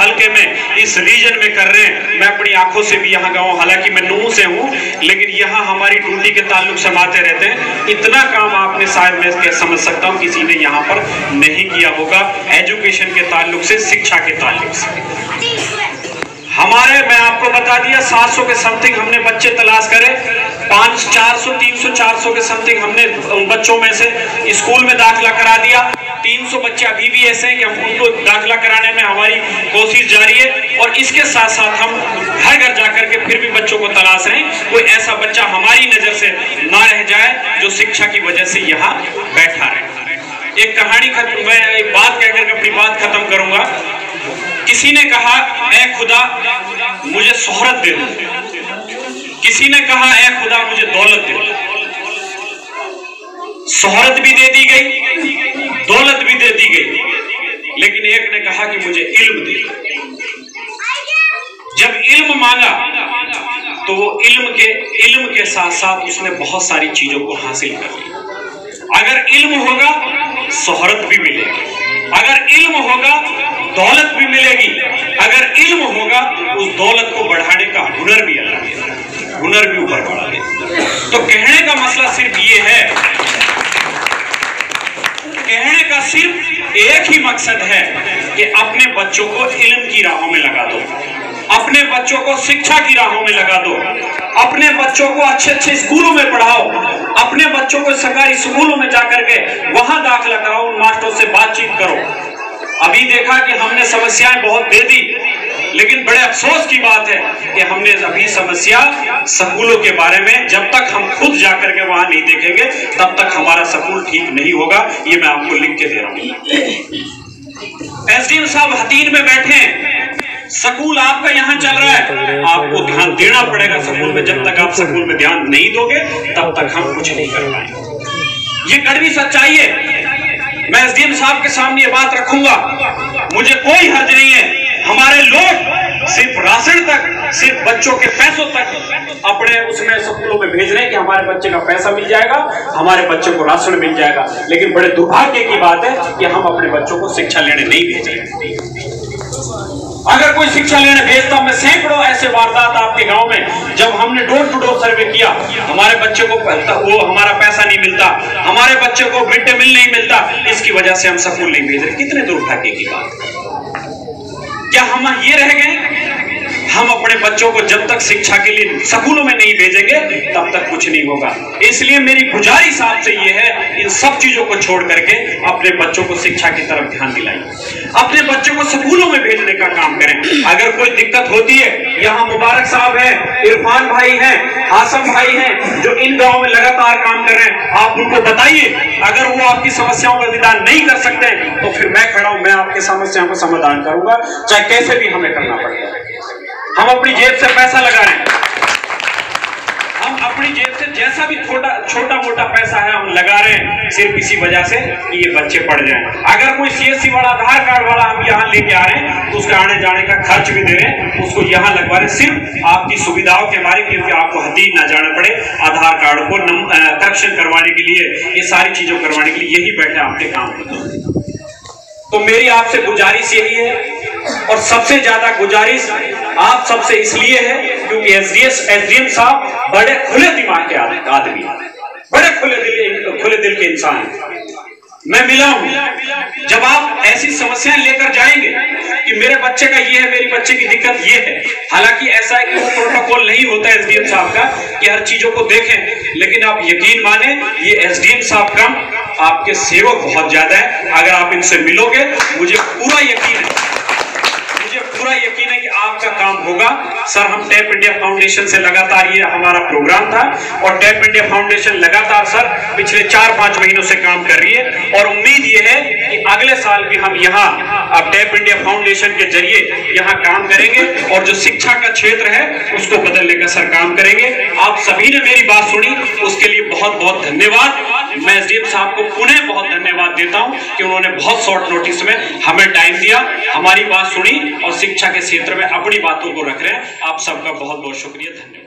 हलके में इस रीजन में कर रहे हैं। मैं अपनी आंखों से भी यहाँ गया हूँ, हालांकि मैं नूह से हूँ, लेकिन यहाँ हमारी ड्यूटी के ताल्लुक से हम आते रहते हैं। इतना काम आपने शायद मैं समझ सकता हूँ किसी ने यहाँ पर नहीं किया होगा एजुकेशन के ताल्लुक से, शिक्षा के ताल्लुक से। हमारे, मैं आपको बता दिया, 700 के समथिंग हमने बच्चे तलाश करे, 300 के समथिंग हमने उन बच्चों में से स्कूल में दाखिला करा दिया। 300 बच्चे अभी भी ऐसे हैं कि हम उनको दाखिला कराने में हमारी कोशिश जारी है। और इसके साथ साथ हम घर घर जाकर के फिर भी बच्चों को तलाश रहे हैं, कोई ऐसा बच्चा हमारी नजर से ना रह जाए जो शिक्षा की वजह से यहाँ बैठा रहे। एक कहानी खत्म, मैं एक बात कहकर अपनी बात खत्म करूंगा। किसी ने कहा, ऐ खुदा मुझे शोहरत दे दो। किसी ने कहा, ऐ खुदा मुझे दौलत दे दो। शोहरत भी दे दी गई, दौलत भी दे दी गई, लेकिन एक ने कहा कि मुझे इल्म दे। जब इल्म मांगा तो वो इल्म के साथ साथ उसने बहुत सारी चीजों को हासिल कर लिया। अगर इल्म होगा शोहरत भी मिलेगी, अगर इल्म होगा दौलत भी मिलेगी, अगर इल्म होगा उस दौलत को बढ़ाने का हुनर भी अल्लाह देता, हुनर भी ऊपर बढ़ा देता। तो कहने का मसला सिर्फ ये है, कहने का सिर्फ एक ही मकसद है कि अपने बच्चों को इल्म की राहों में लगा दो, अपने बच्चों को शिक्षा की राहों में लगा दो, अपने बच्चों को अच्छे अच्छे स्कूलों में पढ़ाओ, अपने बच्चों को सरकारी स्कूलों में जाकर के वहां दाखिला कराओ, उन मास्टरों से बातचीत करो। अभी देखा कि हमने समस्याएं बहुत दे दी, लेकिन बड़े अफसोस की बात है कि हमने अभी समस्या स्कूलों के बारे में, जब तक हम खुद जाकर के वहां नहीं देखेंगे तब तक हमारा स्कूल ठीक नहीं होगा। ये मैं आपको लिख के दे रहा हूं। एसडीएम साहब हतीन में बैठे हैं, स्कूल आपका यहाँ चल रहा है, आपको ध्यान देना पड़ेगा स्कूल में। जब तक आप स्कूल में ध्यान नहीं दोगे तब तक हम कुछ नहीं कर पाएंगे। ये कड़वी सच्चाई है। मैं एसडीएम साहब के सामने ये बात रखूंगा, मुझे कोई हर्ज नहीं है। हमारे लोग सिर्फ राशन तक, सिर्फ बच्चों के पैसों तक अपने उसमें स्कूलों में भेज रहे हैं कि हमारे बच्चे का पैसा मिल जाएगा, हमारे बच्चे को राशन मिल जाएगा, लेकिन बड़े दुर्भाग्य की बात है कि हम अपने बच्चों को शिक्षा लेने नहीं भेज रहे। अगर कोई शिक्षा लेने भेजता हूं मैं, सैकड़ों ऐसे वारदात आपके गांव में, जब हमने डोर टू डोर सर्वे किया, हमारे बच्चे को वो हमारा पैसा नहीं मिलता, हमारे बच्चे को मिड डे मील नहीं मिलता, इसकी वजह से हम स्कूल नहीं भेज रहे। कितने दुर्भाग्य की बात। क्या हम ये रह गए? हम अपने बच्चों को जब तक शिक्षा के लिए स्कूलों में नहीं भेजेंगे तब तक कुछ नहीं होगा। इसलिए मेरी गुजारिश आपसे ये है, इन सब चीजों को छोड़ करके अपने बच्चों को शिक्षा की तरफ ध्यान दिलाइए, अपने बच्चों को स्कूलों में भेजने का काम करें। अगर कोई दिक्कत होती है, यहाँ मुबारक साहब हैं, इरफान भाई हैं, हासम भाई हैं, जो इन गाँव में लगातार काम कर रहे हैं, आप उनको बताइए। अगर वो आपकी समस्याओं का निदान नहीं कर सकते तो फिर मैं खड़ा हूं, मैं आपकी समस्याओं का समाधान करूंगा, चाहे कैसे भी हमें करना पड़े। हम अपनी जेब से पैसा लगा रहे हैं, हम अपनी जेब से जैसा भी छोटा मोटा पैसा है हम लगा रहे हैं, सिर्फ इसी वजह से कि ये बच्चे पढ़ जाएं। अगर कोई सीएससी वाला, आधार कार्ड वाला हम यहाँ लेके आ रहे हैं तो उसका आने जाने का खर्च भी दे रहे हैं, उसको यहाँ लगवा रहे हैं, सिर्फ आपकी सुविधाओं के बारे, क्योंकि आपको हतीन ना जाना पड़े, आधार कार्ड को करेक्शन करवाने के लिए, ये सारी चीजों करवाने के लिए यही बैठे आपके काम को। तो मेरी आपसे गुजारिश यही है, और सबसे ज्यादा गुजारिश आप सबसे इसलिए है क्योंकि एसडीएम साहब बड़े खुले दिमाग के आदमी, बड़े खुले दिल के इंसान हैं। मैं मिला हूं, जब आप ऐसी समस्याएं लेकर जाएंगे कि मेरे बच्चे का ये है, मेरी बच्चे की दिक्कत ये है, हालांकि ऐसा है कि वो प्रोटोकॉल नहीं होता है एसडीएम साहब का कि हर चीजों को देखें, लेकिन आप यकीन माने ये एसडीएम साहब का आपके सेवक बहुत ज्यादा है। अगर आप इनसे मिलोगे, मुझे पूरा यकीन है कि आपका काम होगा। सर, हम टैप इंडिया फाउंडेशन से लगातार, ये हमारा प्रोग्राम था, और टैप इंडिया फाउंडेशन लगातार सर पिछले 4-5 महीनों से काम कर रही है, और उम्मीद ये है कि अगले साल भी हम यहाँ अब टैप इंडिया फाउंडेशन के जरिए यहाँ काम करेंगे, और जो शिक्षा का क्षेत्र है उसको बदलने का सर काम करेंगे। आप सभी ने मेरी बात सुनी, उसके लिए बहुत बहुत धन्यवाद। मैं एसडीएम साहब को पुनः बहुत धन्यवाद देता हूं कि उन्होंने बहुत शॉर्ट नोटिस में हमें टाइम दिया, हमारी बात सुनी और शिक्षा के क्षेत्र में अपनी बातों को रख रहे हैं। आप सबका बहुत बहुत शुक्रिया, धन्यवाद।